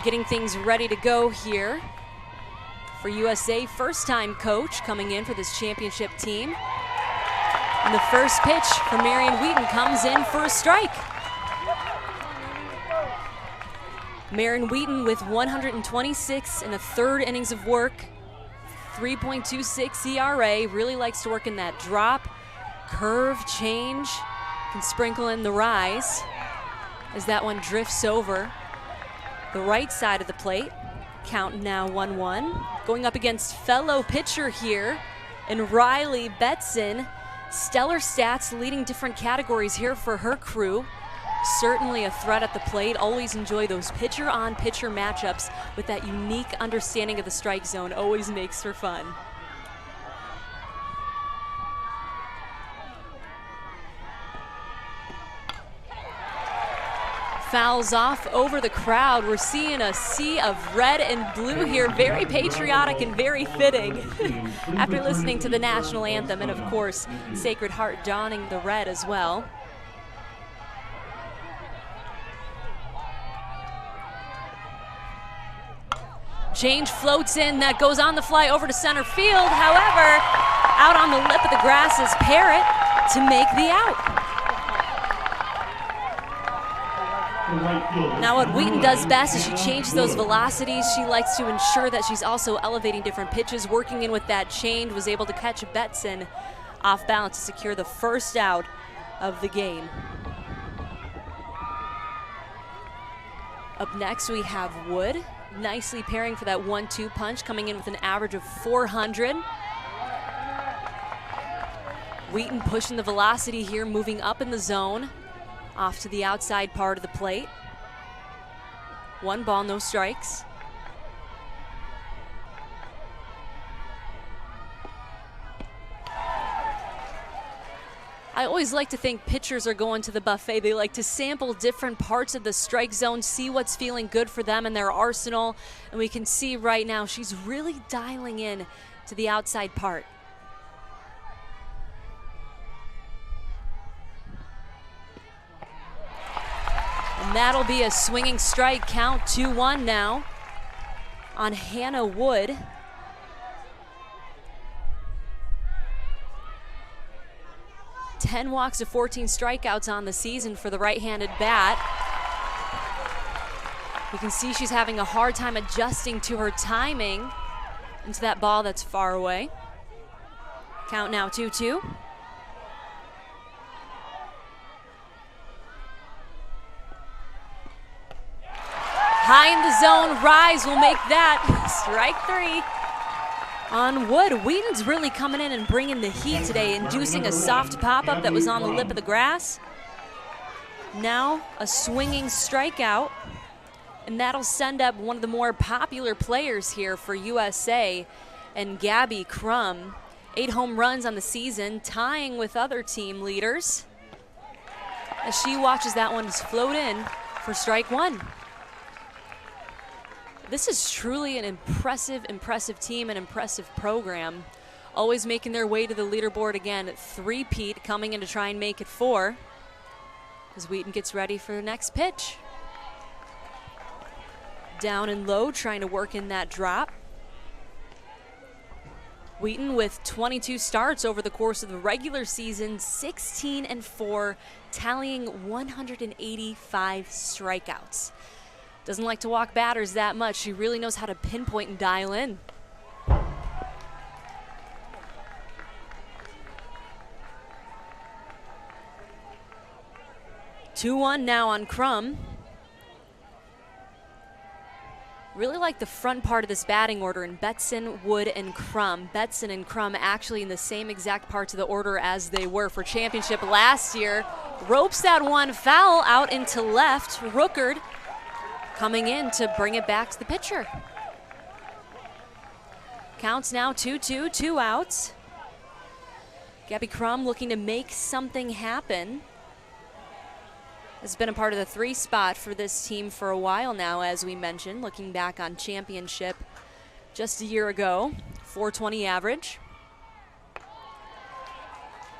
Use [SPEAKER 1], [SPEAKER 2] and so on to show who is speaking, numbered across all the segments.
[SPEAKER 1] getting things ready to go here for USA. First-time coach coming in for this championship team. And the first pitch for Marion Wheaton comes in for a strike. Marion Wheaton with 126 in a third innings of work, 3.26 ERA, really likes to work in that drop, curve, change, can sprinkle in the rise as that one drifts over the right side of the plate. Count now 1-1. Going up against fellow pitcher here in Riley Betson. Stellar stats, leading different categories here for her crew. Certainly a threat at the plate. Always enjoy those pitcher-on-pitcher matchups with that unique understanding of the strike zone. Always makes for fun. Fouls off over the crowd. We're seeing a sea of red and blue here. Very patriotic and very fitting after listening to the national anthem, and of course, Sacred Heart donning the red as well. Change floats in, that goes on the fly over to center field. However, out on the lip of the grass is Parrott to make the out. Now what Wheaton does best is she changes those velocities. She likes to ensure that she's also elevating different pitches, working in with that change, was able to catch Betson off balance to secure the first out of the game. Up next we have Wood, nicely pairing for that 1-2 punch, coming in with an average of 400. Wheaton pushing the velocity here, moving up in the zone, off to the outside part of the plate. 1 ball, no strikes. I always like to think pitchers are going to the buffet. They like to sample different parts of the strike zone, see what's feeling good for them in their arsenal. And we can see right now she's really dialing in to the outside part. And that'll be a swinging strike. Count 2-1 now on Hannah Wood. Ten walks to 14 strikeouts on the season for the right-handed bat. You can see she's having a hard time adjusting to her timing into that ball that's far away. Count now 2-2. High in the zone, Rise will make that strike 3 on Wood. Wheaton's really coming in and bringing the heat today, inducing a soft pop-up that was on the lip of the grass. Now a swinging strikeout, and that'll send up one of the more popular players here for USA, and Gabby Crum. 8 home runs on the season, tying with other team leaders, as she watches that one float in for strike 1. This is truly an impressive team, an impressive program. Always making their way to the leaderboard again. 3-peat coming in to try and make it 4 as Wheaton gets ready for the next pitch. Down and low, trying to work in that drop. Wheaton with 22 starts over the course of the regular season, 16-4, tallying 185 strikeouts. Doesn't like to walk batters that much. She really knows how to pinpoint and dial in. Two-1 now on Crum. Really like the front part of this batting order in Betson, Wood, and Crum. Betson and Crum actually in the same exact parts of the order as they were for championship last year. Ropes that one foul out into left. Rookard coming in to bring it back to the pitcher. Counts now 2-2, 2 outs. Gabby Crum looking to make something happen. Has been a part of the 3 spot for this team for a while now, as we mentioned, looking back on championship just a year ago. 420 average.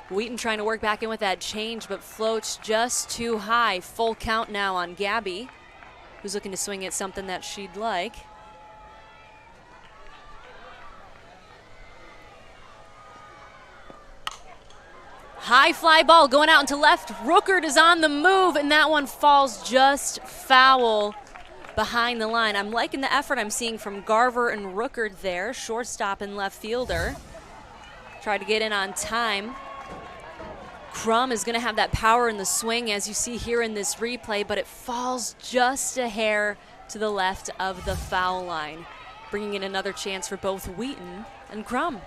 [SPEAKER 1] Wheaton trying to work back in with that change, but floats just too high. Full count now on Gabby. who's looking to swing at something that she'd like. High fly ball going out into left. Rookert is on the move, and that one falls just foul behind the line. I'm liking the effort I'm seeing from Garver and Rookert there, shortstop and left fielder. Try to get in on time. Crum is going to have that power in the swing, as you see here in this replay, but it falls just a hair to the left of the foul line, bringing in another chance for both Wheaton and Crum.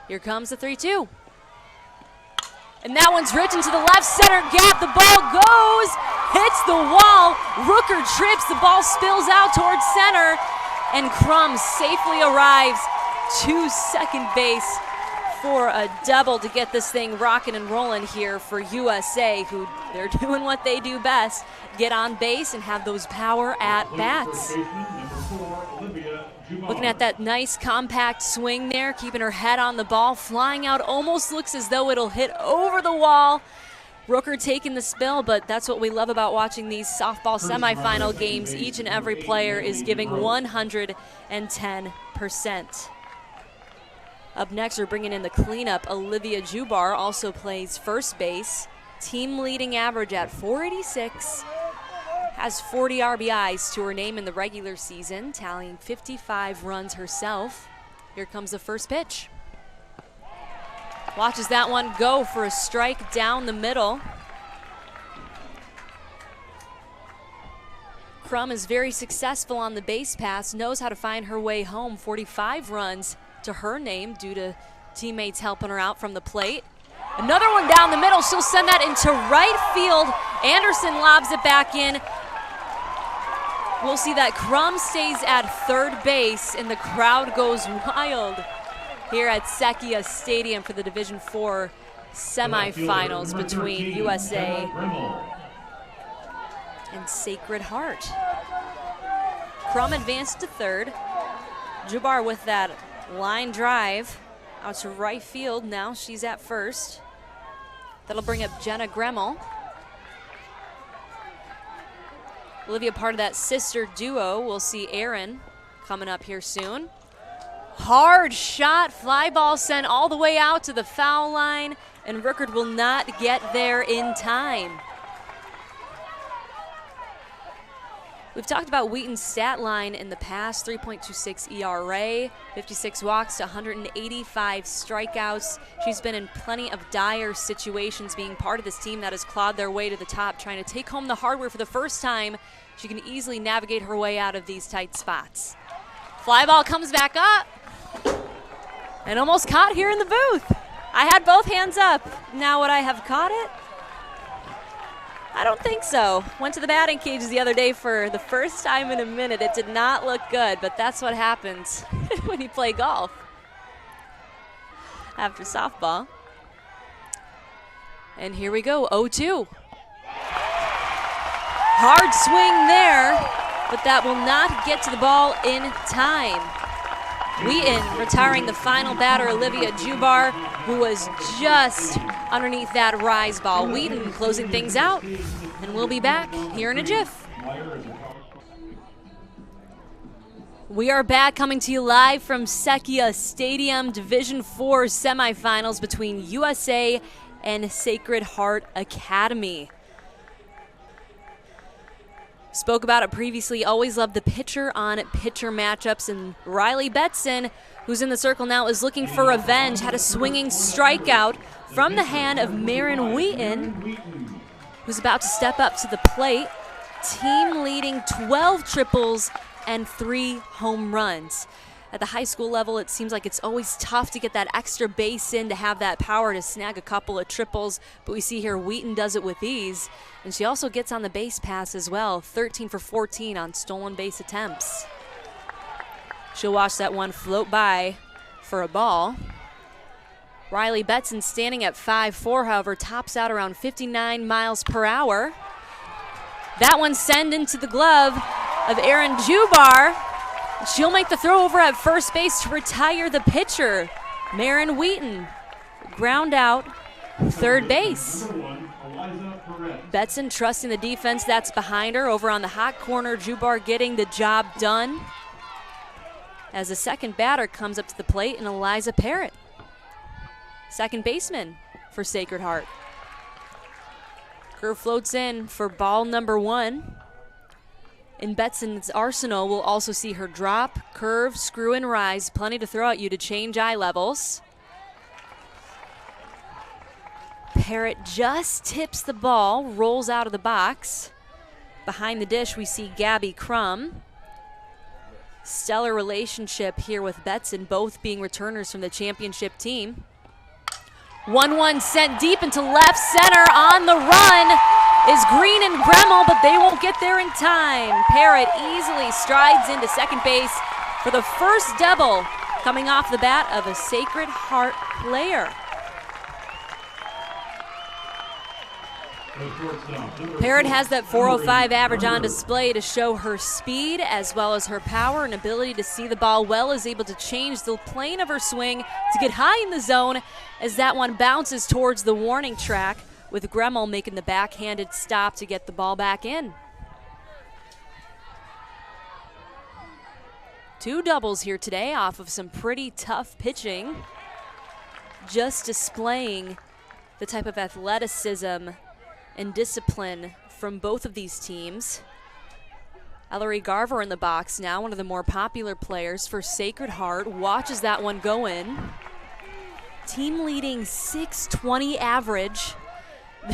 [SPEAKER 1] Here comes the 3-2. And that one's rich into the left center gap. The ball goes, hits the wall. Rooker trips, the ball spills out towards center, and Crum safely arrives to second base for a double to get this thing rocking and rolling here for USA, who they're doing what they do best, get on base and have those power at bats. Looking at that nice compact swing there, keeping her head on the ball, flying out, almost looks as though it'll hit over the wall. Rooker taking the spill, but that's what we love about watching these softball semifinal games. Each and every player is giving 110%. Up next, we're bringing in the cleanup. Olivia Jubar also plays first base. Team leading average at 486. Has 40 RBIs to her name in the regular season, tallying 55 runs herself. Here comes the first pitch. Watches that one go for a strike down the middle. Crum is very successful on the base pass, knows how to find her way home. 45 runs to her name due to teammates helping her out from the plate. Another one down the middle. She'll send that into right field. Anderson lobs it back in. We'll see that Crum stays at third base, and the crowd goes wild here at Sekia Stadium for the Division IV semifinals between USA and Sacred Heart. Crum advanced to third. Jubar with that line drive out to right field. Now she's at first. That'll bring up Genna Gremmel. Olivia, part of that sister duo. We'll see Aaron coming up here soon. Hard shot, fly ball sent all the way out to the foul line, and Rookert will not get there in time. We've talked about Wheaton's stat line in the past: 3.26 ERA, 56 walks to 185 strikeouts. She's been in plenty of dire situations being part of this team that has clawed their way to the top, trying to take home the hardware for the first time. She can easily navigate her way out of these tight spots. Fly ball comes back up and almost caught here in the booth. I had both hands up. Now would I have caught it? I don't think so. Went to the batting cages the other day for the first time in a minute. It did not look good, but that's what happens when you play golf after softball. And here we go, 0-2. Hard swing there, but that will not get to the ball in time. Wheaton retiring the final batter, Olivia Jubar, who was just underneath that rise ball. Wheaton closing things out, and we'll be back here in a jiff. We are back, coming to you live from Sekia Stadium, Division IV semifinals between USA and Sacred Heart Academy. Spoke about it previously, always loved the pitcher-on-pitcher matchups, and Riley Betson, who's in the circle now, is looking for revenge. Had a swinging strikeout from the hand of Marin Wheaton, who's about to step up to the plate. Team leading 12 triples and 3 home runs. At the high school level, it seems like it's always tough to get that extra base in, to have that power to snag a couple of triples, but we see here Wheaton does it with ease, and she also gets on the base pass as well, 13 for 14 on stolen base attempts. She'll watch that one float by for a ball. Riley Betson standing at 5'4", however, tops out around 59 miles per hour. That one sent into the glove of Erin Jubar. She'll make the throw over at first base to retire the pitcher, Marin Wheaton. Ground out third base. Betson trusting the defense that's behind her. Over on the hot corner, Jubar getting the job done. As the second batter comes up to the plate, and Eliza Parrott, second baseman for Sacred Heart. Curve floats in for ball number 1. In Betson's arsenal, we'll also see her drop, curve, screw, and rise. Plenty to throw at you to change eye levels. Parrott just tips the ball, rolls out of the box. Behind the dish, we see Gabby Crum. Stellar relationship here with Betson, both being returners from the championship team. 1-1 sent deep into left center. On the run is Green and Gremmel, but they won't get there in time. Parrott easily strides into second base for the first double coming off the bat of a Sacred Heart player. Parrott has that 405 average on display to show her speed as well as her power and ability to see the ball well, is able to change the plane of her swing to get high in the zone as that one bounces towards the warning track, with Gremmel making the backhanded stop to get the ball back in. 2 doubles here today off of some pretty tough pitching, just displaying the type of athleticism and discipline from both of these teams. Ellery Garver in the box now, one of the more popular players for Sacred Heart, watches that one go in. Team leading 620 average.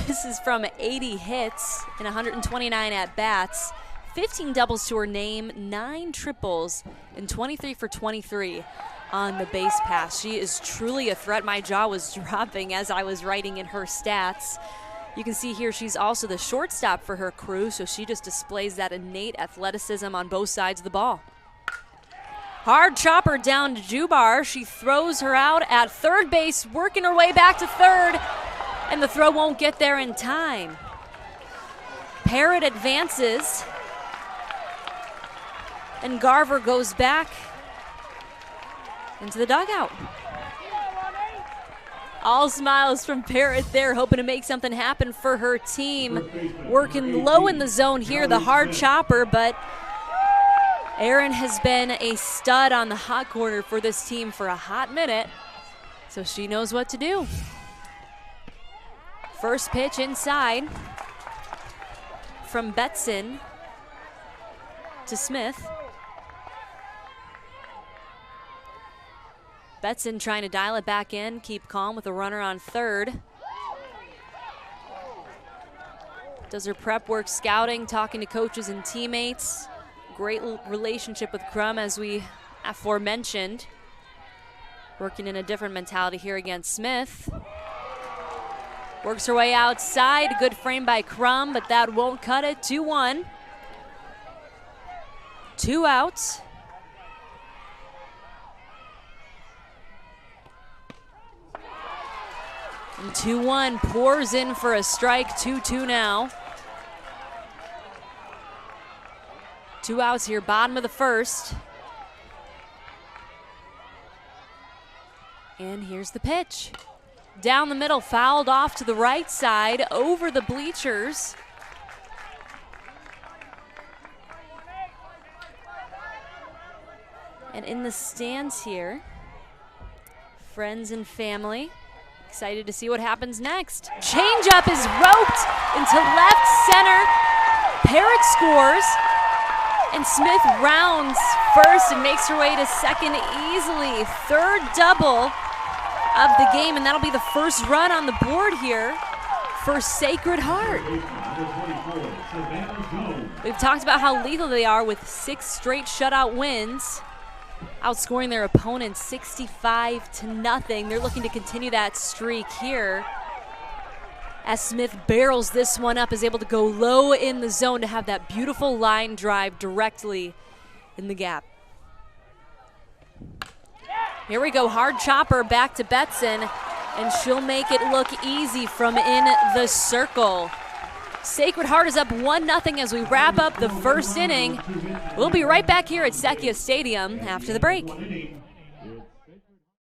[SPEAKER 1] This is from 80 hits and 129 at-bats. 15 doubles to her name, 9 triples, and 23 for 23 on the base pass. She is truly a threat. My jaw was dropping as I was writing in her stats. You can see here she's also the shortstop for her crew, so she just displays that innate athleticism on both sides of the ball. Hard chopper down to Jubar. She throws her out at third base, working her way back to third, and the throw won't get there in time. Parrott advances, and Garver goes back into the dugout. All smiles from Parrott there, hoping to make something happen for her team. Working low in the zone here, the hard chopper, but Erin has been a stud on the hot corner for this team for a hot minute, so she knows what to do. First pitch inside from Betson to Smith. Betson trying to dial it back in, keep calm with a runner on third. Does her prep work, scouting, talking to coaches and teammates. Great relationship with Crum, as we aforementioned. Working in a different mentality here against Smith. Works her way outside, good frame by Crum, but that won't cut it. 2-1. 2 outs. And 2-1 pours in for a strike, 2-2 now. 2 outs here, bottom of the first. And here's the pitch. Down the middle, fouled off to the right side, over the bleachers. And in the stands here, friends and family, excited to see what happens next. Changeup is roped into left center. Parrott scores, and Smith rounds first and makes her way to second easily. Third double of the game, and that'll be the first run on the board here for Sacred Heart. We've talked about how lethal they are with 6 straight shutout wins, outscoring their opponents 65-0. They're looking to continue that streak here as Smith barrels this one up, is able to go low in the zone to have that beautiful line drive directly in the gap. Here we go, hard chopper back to Betson, and she'll make it look easy from in the circle. Sacred Heart is up 1-0 as we wrap up the first inning. We'll be right back here at Sekia Stadium after the break.